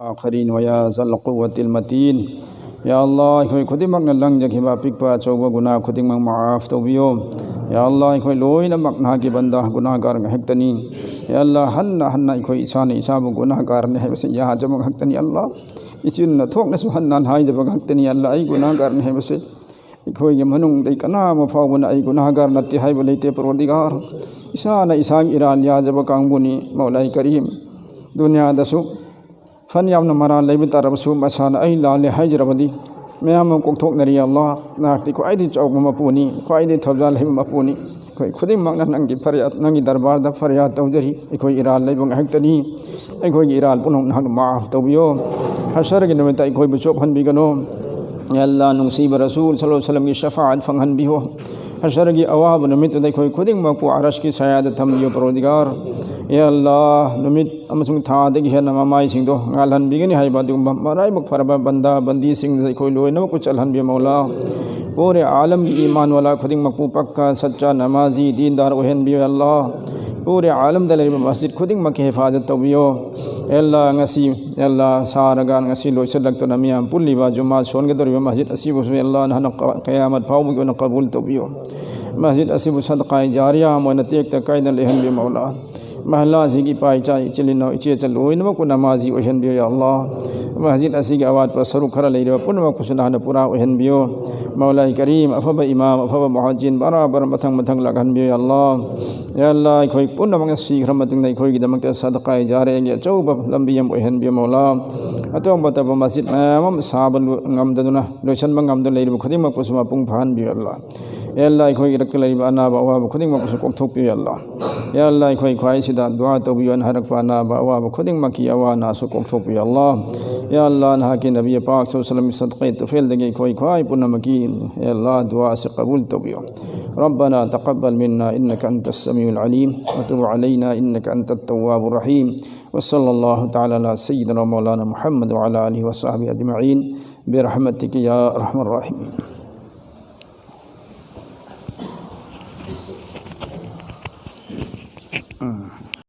आखरीन वया ज़ल क़ुव्वतिल मतीन या अल्लाह अखोई खुदिमक लंजखिबा पिकपा अचौबा गुनाह खुदिमक माफ़ तौबियो या अल्लाह अखोई लोइनमक नागी बंदा गुनाहगार हेक्तनी या अल्लाह हन्ना हन्ना अखोई इसाने इसाबु गुनाहगार ने हेबसे याजमक हेक्तनी अल्लाह इचिन थोकनसु हन्नान हाइजबक हेक्तनी अल्लाह आई गुनाहगार ने हेबसे अखोई के मनुंग कनाम फावबना आई गुनाहगार नत्ते हाइब लेते परवरदिगार इसाना इसाग इरान याजब कांगबुनी मौलाई करीम दुनिया दसु फन यामना मरा लेबि तारबसु मसाना आई लाले हाइजरबदी मैम कोंथोकनरी अल्लाह नाक्ति ख्वाइदि चौब मपुनी ख्वाइदि थबजाल हेब मपुनी अखोई खुदिमक नंगी फरियाद नंगी दरबार दा फरियाद तौजरी अखोई इराल लेबंग हेक्तनी अखोई इराल पुनः नाग माफ तौबियो हशर के नमित अखोई बुचोप हनबिगनो या अल्लाह नुसीब रसूल सल्लल्लाहु अलैहि वसल्लम की शफाअत फंगहनबिहो हशर की अवाब नमित अखोई खुदिमक को अरश की सयाद थमबियो परवरदिगार या अल्लाह नुमित अमसुंग थादगी हेन ममाई सिंदो गालहनबिगनी हाइबा दुगुंबा मराइमक फरबा बंदा बंदी सिंग अखोई लोइनमक को चलहनबियो मौला पूरे आलम की ईमान वाला खुदिमक को पक्का सच्चा नमाजी दीनदार ओहनबियो अल्लाह पूरे आलम दले मस्जिद खुदिमक की हिफाजत तौबियो अल्लाह ngasi अल्लाह सारगा ngasi लोइसलक्तोना मियाम पुल्लिबा जुमा सोनगदोरिबा मस्जिद असिबुसु अल्लाह नहन क़यामत फाउबुगन कबूल तौबियो मस्जिद असिबु सदक़ा जारिया मोन तेक तकाइद लेहनबियो मौला महला की पाइचा चिलिनो इचे चलोइनमक को नमाजी ओहनबियो या अल्लाह मस्जिद असी की आवाज़ पर सरू खरा लेरिबा पुनमक कुसनान पूरा ओहनबियो मौला करीम अफब इमाम अफब मुहज्जिन बराबर मथंग मथंग लगहनबियो या अल्लाह अखोई पुनमक शीघ्र मतंग अखोई गिदमक सदक़ा जारिया अचौब लंबी अम ओहनबियो मौला अतोब तब मस्जिद मैम साब ngамददुना लोइसनबा ngамद लेरिबा खुदिमक कुसुमा पुंग फाहनबियो अल्लाह अखोई रक्त लेरिबा अनाबा अवाब खुदिमक कुसु कोक्थोकबियो या अल्लाह अखोई ख्वाइसिदा दुआ तौबियो हरकपा अनाबा अवाब खुदिमक की अवा नासु कोक्थोकबियो या अल्लाह नहा के नबी पाक सल्लल्लाहु अलैहि वसल्लम सदक़े तुफेल दगे कोई ख्वाइ पुनमकी या अल्लाह दुआ से कबूल तौबियो रब्बना तक़ब्बल मिन्ना इन्नका अंतस समीउल अलीम व तुब अलैना इन्नका अंतत तव्वाबुर रहीम व सल्लल्लाहु तआला अला सय्यिदिना मौलाना मुहम्मद व अला आलिहि व सहबिहि अजमईन बिरहमतिक या अरहमर राहिमीन।